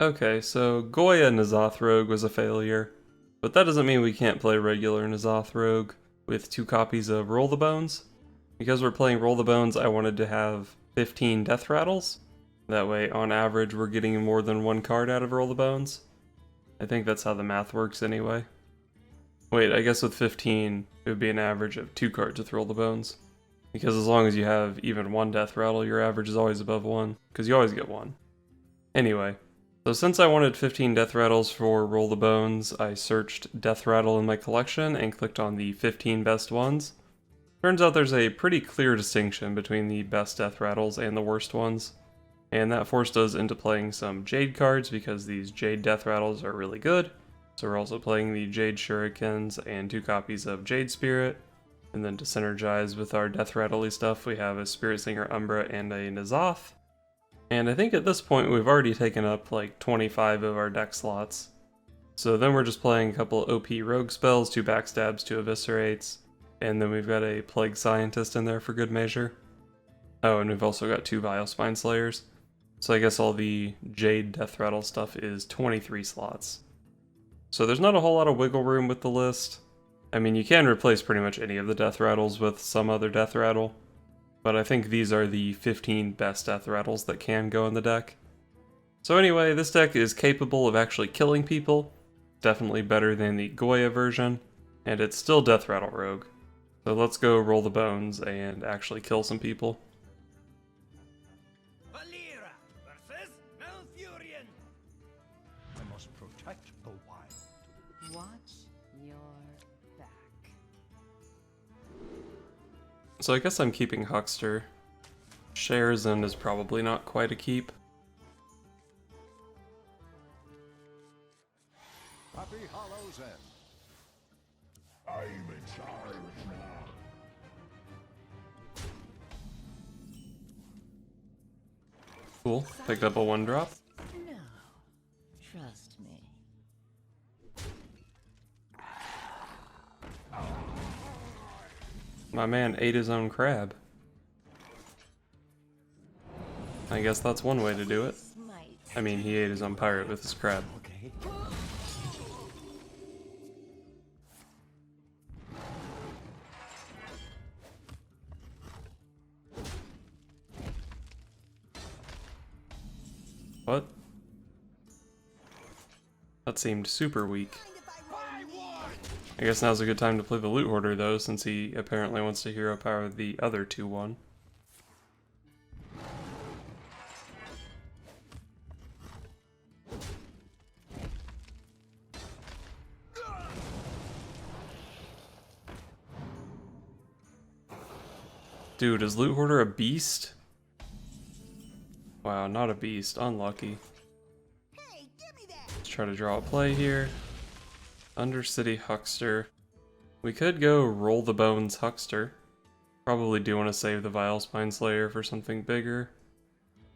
Okay, so Goya N'Zoth Rogue was a failure, but that doesn't mean we can't play regular N'Zoth Rogue with 2 copies of Roll the Bones. Because we're playing Roll the Bones, I wanted to have 15 Deathrattles. That way, on average, we're getting more than 1 card out of Roll the Bones. I think that's how the math works anyway. Wait, I guess with 15, it would be an average of 2 cards with Roll the Bones. Because as long as you have even 1 Deathrattle, your average is always above 1, because you always get 1. Anyway, so since I wanted 15 Deathrattles for Roll the Bones, I searched Deathrattle in my collection and clicked on the 15 best ones. Turns out there's a pretty clear distinction between the best Deathrattles and the worst ones, and that forced us into playing some Jade cards because these Jade Deathrattles are really good. So we're also playing the Jade Shurikens and 2 copies of Jade Spirit, and then to synergize with our Deathrattle-y stuff we have a Spirit Singer Umbra and a N'Zoth. And I think at this point we've already taken up like 25 of our deck slots. So then we're just playing a couple OP rogue spells, 2 backstabs, 2 eviscerates, and then we've got a Plague Scientist in there for good measure. Oh, and we've also got 2 Vile Spine Slayers. So I guess all the Jade Deathrattle stuff is 23 slots. So there's not a whole lot of wiggle room with the list. I mean, you can replace pretty much any of the Deathrattles with some other Deathrattle, but I think these are the 15 best Deathrattles that can go in the deck. So anyway, this deck is capable of actually killing people, definitely better than the Goya version, and it's still Deathrattle Rogue. So let's go Roll the Bones and actually kill some people. Valera versus Malfurion. I must protect the wild. Watch your back. So I guess I'm keeping Huckster. Sharezen is probably not quite a keep. Happy Hollow's End. I'm in charge now. Cool, picked up a 1-drop. No, trust me. My man ate his own crab. I guess that's one way to do it. Smite. I mean, he ate his own pirate with his crab. Okay. What? That seemed super weak. I guess now's a good time to play the Loot Hoarder though, since he apparently wants to hero power the other 2-1. Dude, is Loot Hoarder a beast? Wow, not a beast. Unlucky. Let's try to draw a play here. Undercity Huckster. We could go Roll the Bones Huckster. Probably do want to save the Vile Spine Slayer for something bigger.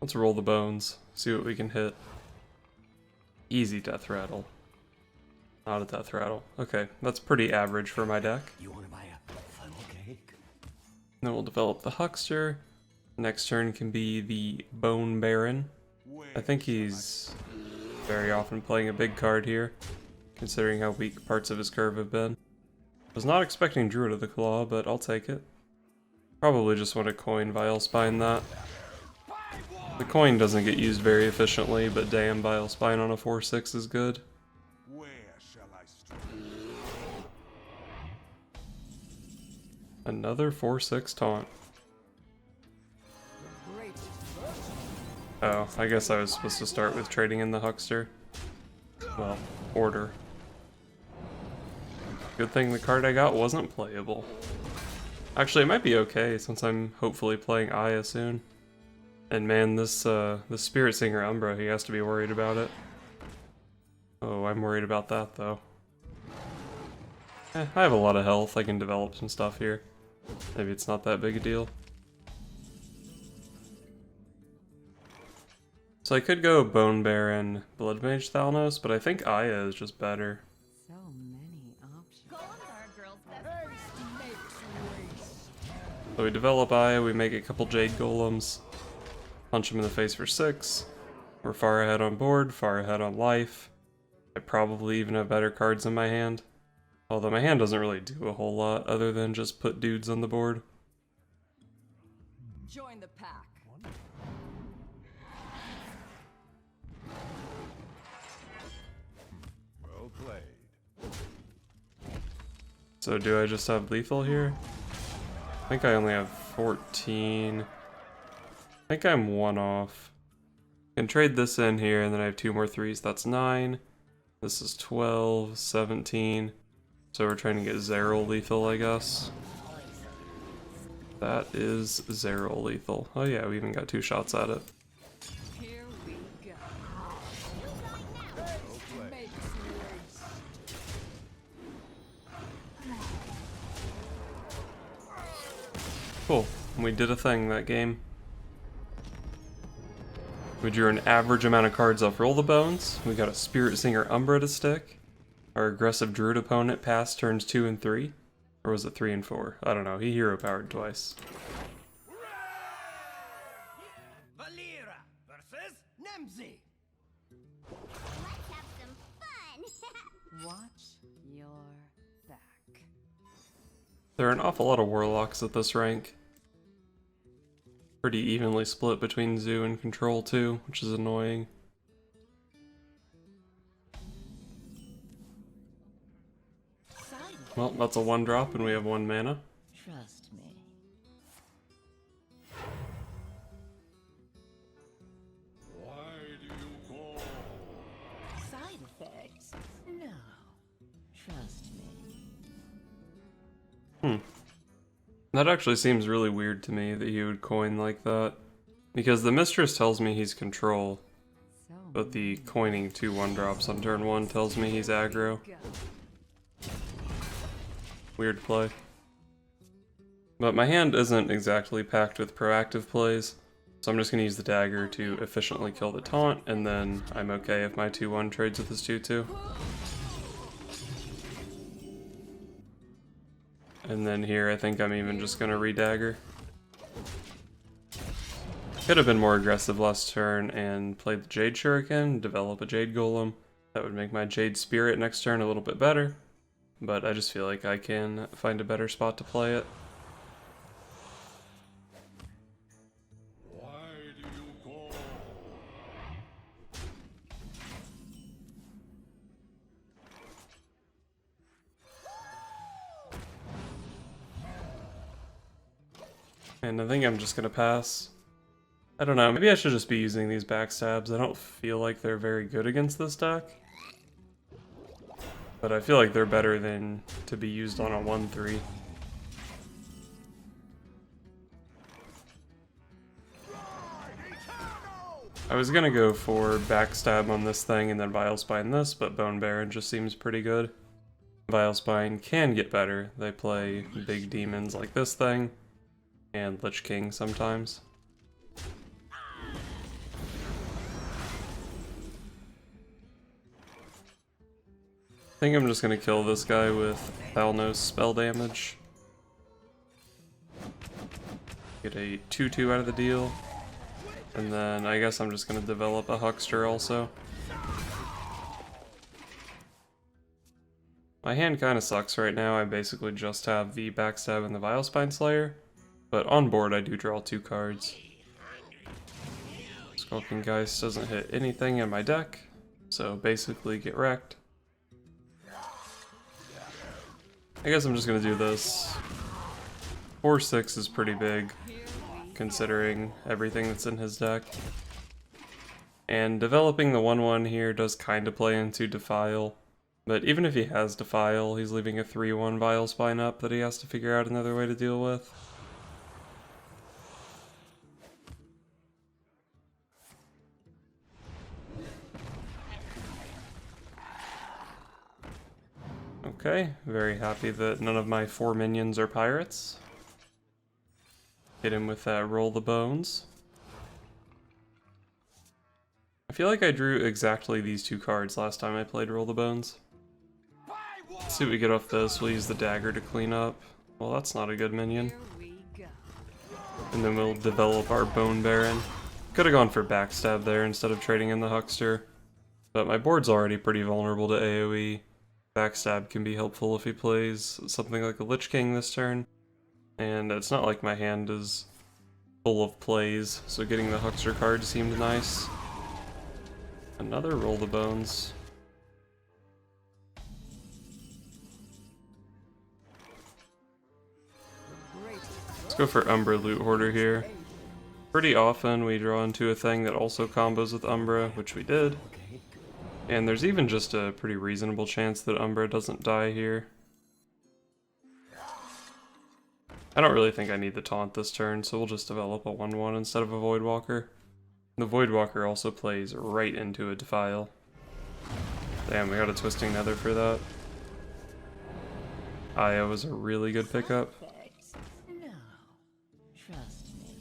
Let's Roll the Bones. See what we can hit. Easy Deathrattle. Not a Deathrattle. Okay, that's pretty average for my deck. You want to buy a funnel cake? Then we'll develop the Huckster. Next turn can be the Bone Baron. I think he's very often playing a big card here, considering how weak parts of his curve have been. Was not expecting Druid of the Claw, but I'll take it. Probably just want to coin Vile Spine that. The coin doesn't get used very efficiently, but damn, Vile Spine on a 4/6 is good. Where shall I start? Another 4/6 taunt. Oh, I guess I was supposed to start with trading in the Huckster. Well, order. Good thing the card I got wasn't playable. Actually, it might be okay since I'm hopefully playing Aya soon. And man, this Spirit Singer Umbra, he has to be worried about it. Oh, I'm worried about that though. I have a lot of health, I can develop some stuff here. Maybe it's not that big a deal. So I could go Bone Baron, Blood Mage Thalnos, but I think Aya is just better. So many options. So we develop Aya, we make a couple Jade Golems, punch him in the face for 6, We're far ahead on board, far ahead on life. I probably even have better cards in my hand. Although my hand doesn't really do a whole lot other than just put dudes on the board. Join the pack. Well played. So do I just have lethal here? I think I only have 14. I think I'm one off. I can trade this in here and then I have 2 more 3s. That's 9. This is 12, 17. So we're trying to get Zeril lethal, I guess. That is Zeril lethal. Oh yeah, we even got 2 shots at it. Here we go. Well played. Make some Cool. We did a thing that game. We drew an average amount of cards off Roll the Bones. We got a Spirit Singer Umbra to stick. Our aggressive Druid opponent passed turns 2 and 3. Or was it 3 and 4? I don't know. He hero powered twice. Valera versus Nemzi. Let's have some fun. Watch your back. There are an awful lot of Warlocks at this rank. Pretty evenly split between Zoo and Control too, which is annoying. Well, that's a 1-drop and we have 1 mana. Trust me. Why do you call? Side effects? No. Trust me. That actually seems really weird to me that he would coin like that. Because the Mistress tells me he's Control, So but the coining 2 1-drops on turn 1 tells me he's aggro. go. Weird play. But my hand isn't exactly packed with proactive plays, so I'm just going to use the dagger to efficiently kill the taunt, and then I'm okay if my 2-1 trades with his 2-2. And then here I think I'm even just going to re-dagger. Could have been more aggressive last turn and play the Jade Shuriken, develop a Jade Golem. That would make my Jade Spirit next turn a little bit better. But I just feel like I can find a better spot to play it. Why do you call? And I think I'm just gonna pass. I don't know, maybe I should just be using these backstabs. I don't feel like they're very good against this deck. But I feel like they're better than to be used on a 1-3. I was gonna go for backstab on this thing and then Vilespine this, but Bone Baron just seems pretty good. Vilespine can get better. They play big demons like this thing, and Lich King sometimes. I think I'm just gonna kill this guy with Thalnos spell damage. Get a 2-2 out of the deal. And then I guess I'm just gonna develop a Huckster also. My hand kinda sucks right now. I basically just have the Backstab and the Vilespine Slayer. But on board I do draw 2 cards. Skulking Geist doesn't hit anything in my deck, so basically get wrecked. I guess I'm just gonna do this. 4-6 is pretty big, considering everything that's in his deck. And developing the 1-1 here does kind of play into Defile. But even if he has Defile, he's leaving a 3-1 Vilespine up that he has to figure out another way to deal with. Okay, very happy that none of my 4 minions are pirates. Hit him with that Roll the Bones. I feel like I drew exactly these 2 cards last time I played Roll the Bones. Let's see what we get off this. We'll use the dagger to clean up. Well, that's not a good minion. Here we go. And then we'll develop our Bone Baron. Could have gone for backstab there instead of trading in the Huckster, but my board's already pretty vulnerable to AoE. Backstab can be helpful if he plays something like a Lich King this turn, and it's not like my hand is full of plays, so getting the Huckster card seemed nice. Another Roll the Bones. Let's go for Umbra Loot Hoarder here. Pretty often we draw into a thing that also combos with Umbra, which we did. And there's even just a pretty reasonable chance that Umbra doesn't die here. I don't really think I need the taunt this turn, so we'll just develop a 1/1 instead of a Voidwalker. The Voidwalker also plays right into a Defile. Damn, we got a Twisting Nether for that. Aya was a really good pickup. No. Trust me.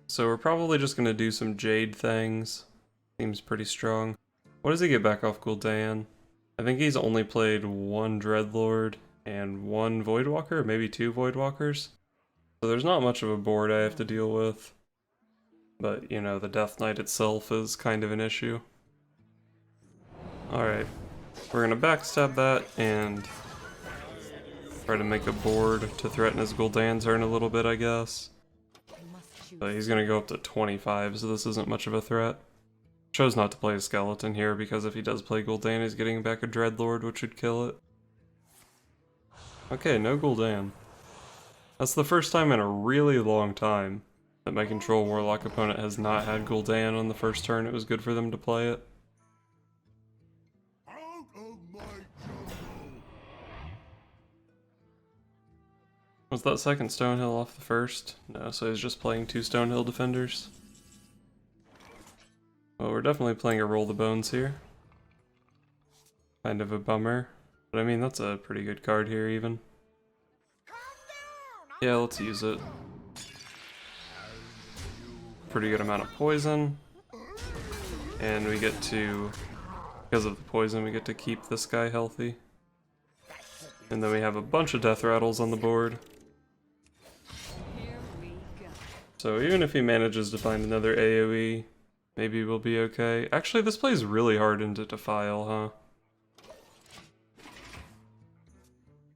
So we're probably just gonna do some Jade things. Seems pretty strong. What does he get back off Gul'dan? I think he's only played one Dreadlord and one Voidwalker, maybe two Voidwalkers. So there's not much of a board I have to deal with. But, you know, the Death Knight itself is kind of an issue. Alright. We're gonna backstab that and try to make a board to threaten his Gul'dan turn a little bit, I guess. But he's gonna go up to 25, so this isn't much of a threat. Chose not to play a Skeleton here because if he does play Gul'dan, he's getting back a Dreadlord, which would kill it. Okay, no Gul'dan. That's the first time in a really long time that my Control Warlock opponent has not had Gul'dan on the first turn. It was good for them to play it. Out of my jungle! Was that second Stonehill off the first? No, so he's just playing two Stonehill defenders. Well, we're definitely playing a Roll the Bones here. Kind of a bummer. But I mean, that's a pretty good card here even. Yeah, let's use it. Pretty good amount of poison. And we get to, because of the poison, we get to keep this guy healthy. And then we have a bunch of Deathrattles on the board. So even if he manages to find another AoE, maybe we'll be okay. Actually, this plays really hard into Defile, huh?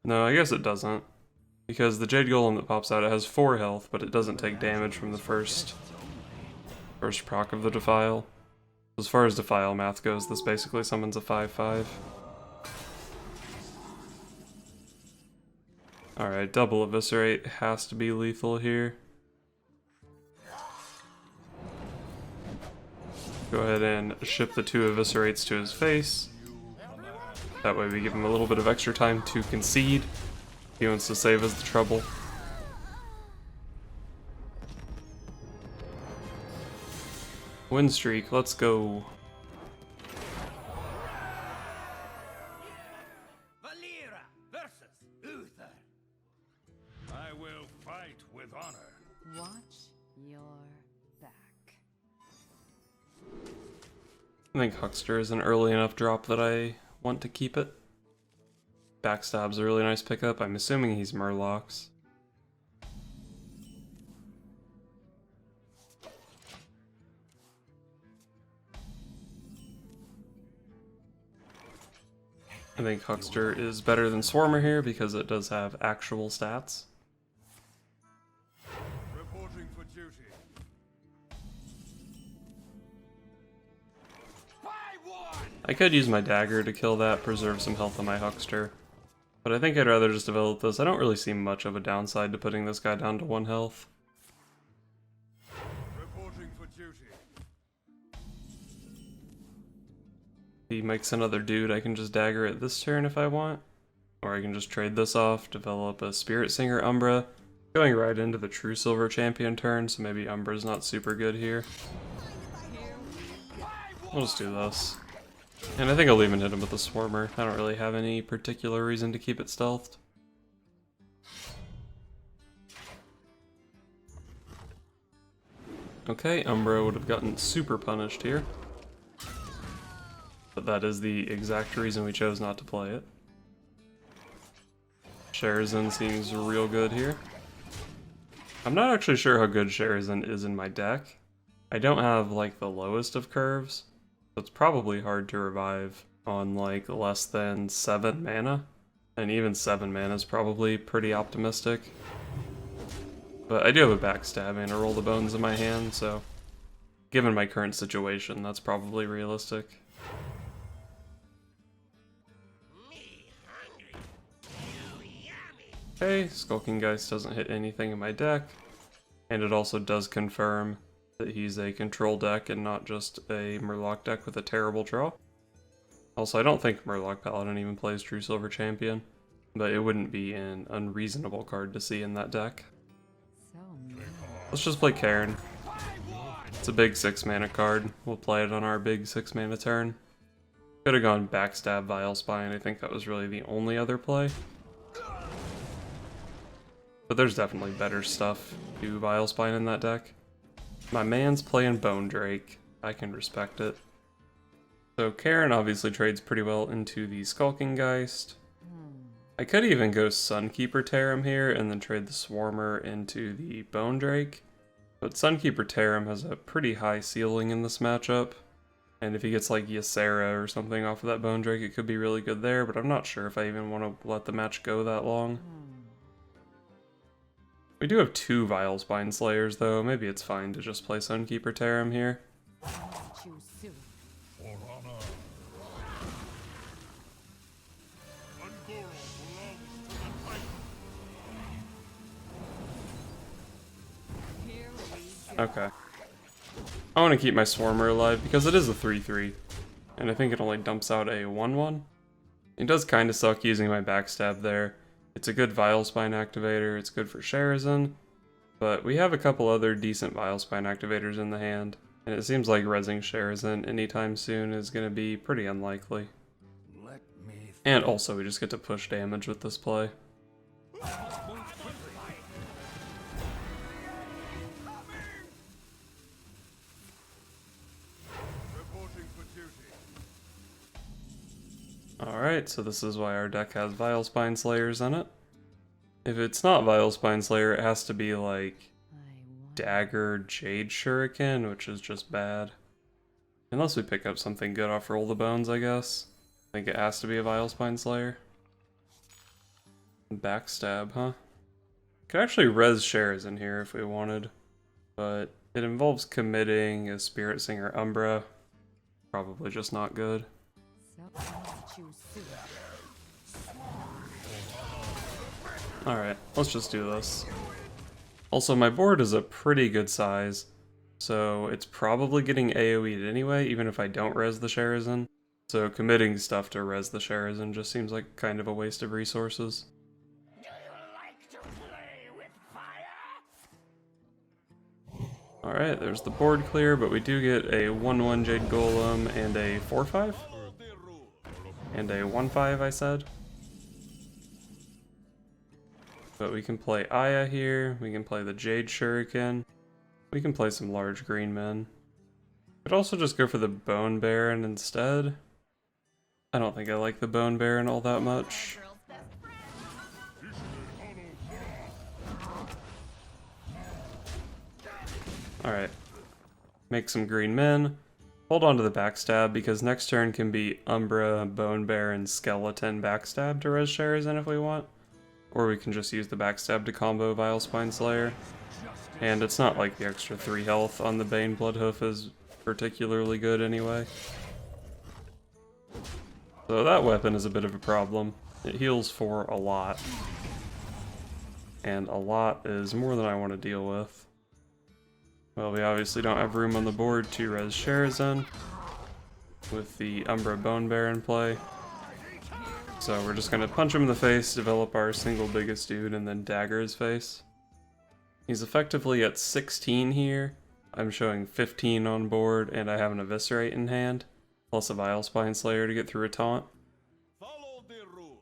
No, I guess it doesn't. Because the Jade Golem that pops out, it has 4 health, but it doesn't take damage from the first proc of the Defile. As far as Defile math goes, this basically summons a 5/5. Alright, double Eviscerate has to be lethal here. Go ahead and ship the 2 Eviscerates to his face. That way we give him a little bit of extra time to concede. He wants to save us the trouble. Win streak, let's go. Valera versus Uther. I will fight with honor. Watch your back. I think Huckster is an early enough drop that I want to keep it. Backstab's a really nice pickup. I'm assuming he's Murlocs. I think Huckster is better than Swarmer here because it does have actual stats. Reporting for duty. I could use my dagger to kill that, preserve some health on my Huckster. But I think I'd rather just develop this. I don't really see much of a downside to putting this guy down to 1 health. Reporting for duty. If he makes another dude, I can just dagger it this turn if I want. Or I can just trade this off, develop a Spirit Singer Umbra. Going right into the True Silver Champion turn, so maybe Umbra's not super good here. We'll just do this. And I think I'll even hit him with the Swarmer. I don't really have any particular reason to keep it stealthed. Okay, Umbra would have gotten super punished here. But that is the exact reason we chose not to play it. Sherazin seems real good here. I'm not actually sure how good Sharazin is in my deck. I don't have like the lowest of curves, so it's probably hard to revive on like less than 7 mana. And even 7 mana is probably pretty optimistic. But I do have a backstab and a roll the bones in my hand, so given my current situation, that's probably realistic. Okay, Skulking Geist doesn't hit anything in my deck, and it also does confirm that he's a control deck and not just a Murloc deck with a terrible draw. Also, I don't think Murloc Paladin even plays True Silver Champion, but it wouldn't be an unreasonable card to see in that deck. So mean. Let's just play Cairn. It's a big 6 mana card. We'll play it on our big 6 mana turn. Could have gone Backstab Vile Spine. I think that was really the only other play. But there's definitely better stuff to Vile Spine in that deck. My man's playing Bone Drake. I can respect it. So Cairn obviously trades pretty well into the Skulking Geist. I could even go Sunkeeper Tarim here and then trade the Swarmer into the Bone Drake. But Sunkeeper Tarim has a pretty high ceiling in this matchup. And if he gets like Ysera or something off of that Bone Drake, it could be really good there, but I'm not sure if I even want to let the match go that long. We do have 2 Vile Spine Slayers though, maybe it's fine to just play Sunkeeper Tarim here. Choose soon. For honor. Ungoro belongs to the Titan. Here we go. Okay. I want to keep my Swarmer alive because it is a 3/3, and I think it only dumps out a 1/1. It does kind of suck using my backstab there. It's a good Vile Spine activator, it's good for Sharazin, but we have a couple other decent Vile Spine activators in the hand, and it seems like rezzing Sharazin anytime soon is going to be pretty unlikely. Let me And also we just get to push damage with this play. Reporting for duty. Alright, so this is why our deck has Vile Spine Slayers in it. If it's not Vile Spine Slayer, it has to be like I want Dagger Jade Shuriken, which is just bad. Unless we pick up something good off Roll the Bones, I guess. I think it has to be a Vile Spine Slayer. Backstab, huh? Could actually res Sharazin here if we wanted, but it involves committing a Spirit Singer Umbra. Probably just not good. so choose soon. Alright, let's just do this. Also, my board is a pretty good size, so it's probably getting AoE'd anyway, even if I don't res the Sharazin. So committing stuff to res the Sharazin just seems like kind of a waste of resources. Do you like to play with fire? Alright, there's the board clear, but we do get a 1/1 Jade Golem and a 4/5? And a 1/5, I said. But we can play Aya here, we can play the Jade Shuriken, we can play some large green men. Could also just go for the Bone Baron instead. I don't think I like the Bone Baron all that much. Girl's best friend. Alright. Make some green men. Hold on to the backstab because next turn can be Umbra, Bone Baron, Skeleton, backstab to res Sharazin if we want. Or we can just use the backstab to combo Vile Spine Slayer. And it's not like the extra 3 health on the Bane Bloodhoof is particularly good anyway. So that weapon is a bit of a problem. It heals for a lot. And a lot is more than I want to deal with. Well, we obviously don't have room on the board to res Sharazin with the Umbra Bone Baron play. So we're just gonna punch him in the face, develop our single biggest dude, and then dagger his face. He's effectively at 16 here. I'm showing 15 on board, and I have an Eviscerate in hand, plus a Vile Spine Slayer to get through a taunt. Follow the rules.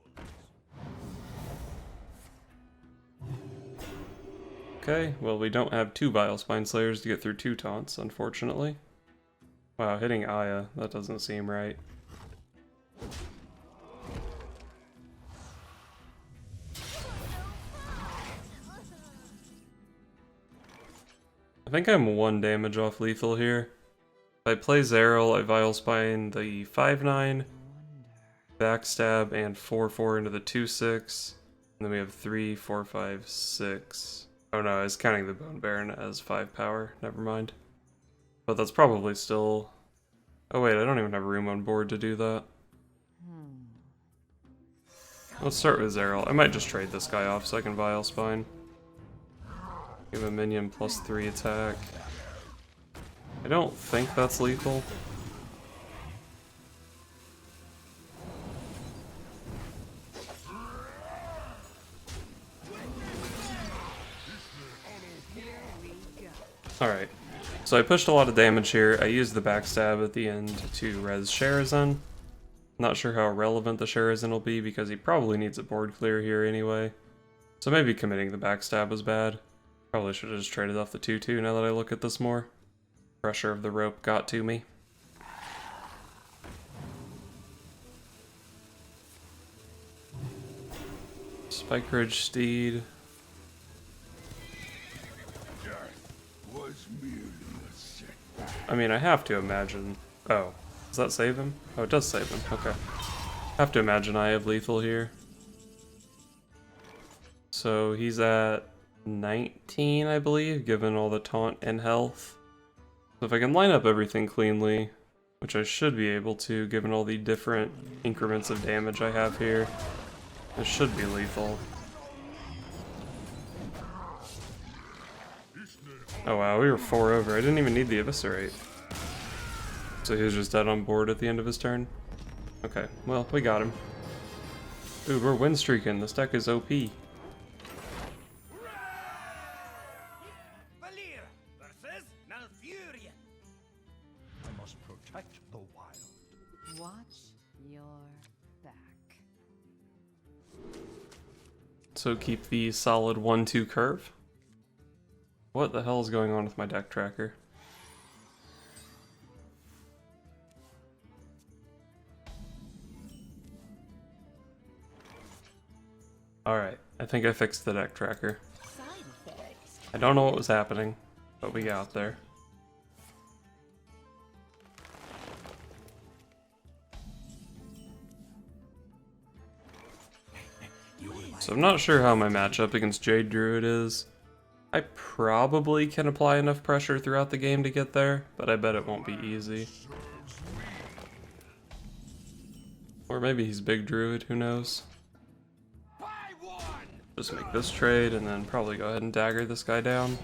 Okay, well we don't have 2 Vile Spine Slayers to get through 2 taunts, unfortunately. Wow, hitting Aya, that doesn't seem right. I think I'm 1 damage off lethal here. If I play Zeril, I Vile Spine the 5/9, backstab, and 4/4 into the 2/6. And then we have 3, 4, 5, 6. Oh no, I was counting the Bone Baron as 5 power. Never mind. But that's probably still... Oh wait, I don't even have room on board to do that. Let's start with Zeril. I might just trade this guy off so I can Vile Spine. Give a minion +3 attack. I don't think that's lethal. Alright, so I pushed a lot of damage here. I used the backstab at the end to res Sharazin. Not sure how relevant the Sharazin will be because he probably needs a board clear here anyway. So maybe committing the backstab was bad. Probably should have just traded off the 2/2 now that I look at this more. Pressure of the rope got to me. Spike Ridge Steed. Was merely a setback. I mean, I have to imagine... Oh, does that save him? Oh, it does save him. Okay. Have to imagine I have lethal here. So he's at 19, I believe, given all the taunt and health. So if I can line up everything cleanly, which I should be able to, given all the different increments of damage I have here, this should be lethal. Oh wow, we were 4 over. I didn't even need the Eviscerate. So he was just dead on board at the end of his turn? Okay, well, we got him. Dude, we're win streaking. This deck is OP. Valir versus Malfurion. I must protect the wild. Watch your back. So keep the solid 1-2 curve. What the hell is going on with my deck tracker? Alright, I think I fixed the deck tracker. I don't know what was happening, but we got there. So I'm not sure how my matchup against Jade Druid is. I probably can apply enough pressure throughout the game to get there, but I bet it won't be easy. Or maybe he's Big Druid, who knows? Just make this trade and then probably go ahead and dagger this guy down.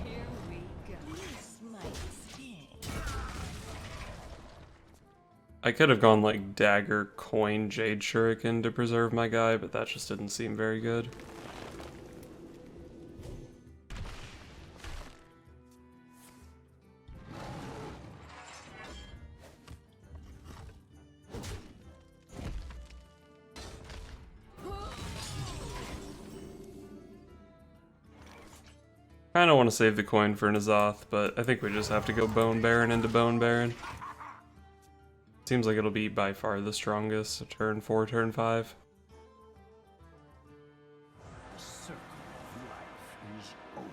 I could have gone like dagger, coin, Jade Shuriken to preserve my guy, but that just didn't seem very good. I don't want to save the coin for N'Zoth, but I think we just have to go Bone Baron into Bone Baron. Seems like it'll be by far the strongest, so turn 4, turn 5. The circle of life is over.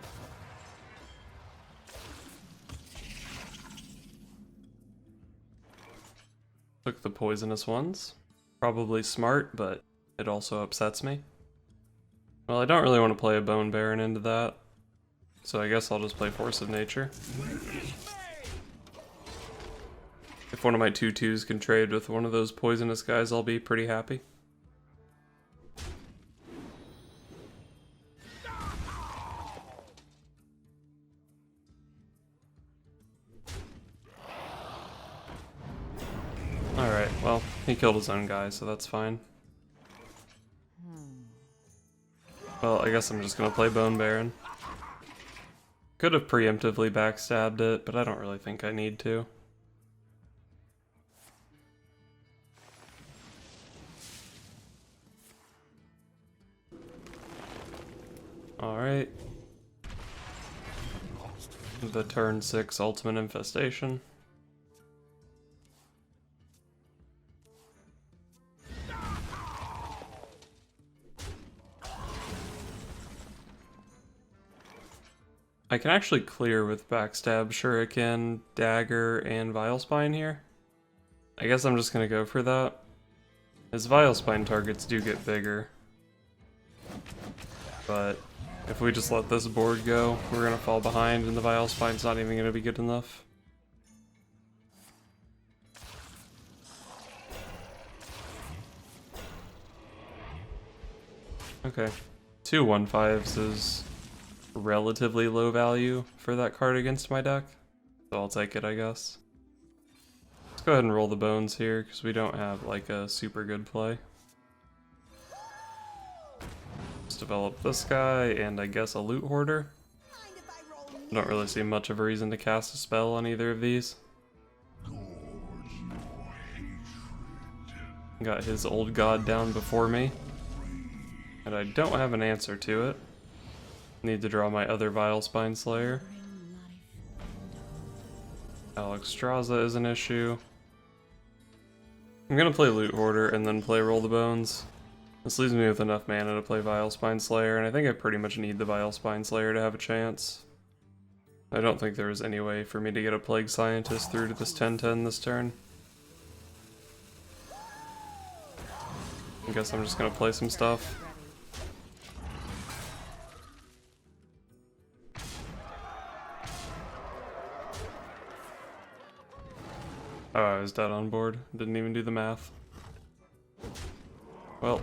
Took the poisonous ones. Probably smart, but it also upsets me. Well, I don't really want to play a Bone Baron into that. So I guess I'll just play Force of Nature. If one of my 2/2s can trade with one of those poisonous guys, I'll be pretty happy. Alright, well, he killed his own guy, so that's fine. Well, I guess I'm just gonna play Bone Baron. Could have preemptively backstabbed it, but I don't really think I need to. Alright. The turn 6 Ultimate Infestation. I can actually clear with Backstab, Shuriken, Dagger, and Vilespine here. I guess I'm just gonna go for that. His Vilespine targets do get bigger. But if we just let this board go, we're gonna fall behind and the Vilespine's not even gonna be good enough. Okay. 2 1/5s is relatively low value for that card against my deck. So I'll take it, I guess. Let's go ahead and roll the bones here, because we don't have like a super good play. Let's develop this guy, and I guess a loot hoarder. Don't really see much of a reason to cast a spell on either of these. Got his old god down before me. And I don't have an answer to it. Need to draw my other Vilespine Slayer. Alexstrasza is an issue. I'm gonna play Loot Hoarder and then play Roll the Bones. This leaves me with enough mana to play Vilespine Slayer, and I think I pretty much need the Vilespine Slayer to have a chance. I don't think there is any way for me to get a Plague Scientist through to this 10-10 this turn. I guess I'm just gonna play some stuff. Oh, I was dead on board. Didn't even do the math. Well,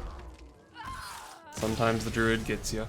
sometimes the Druid gets you.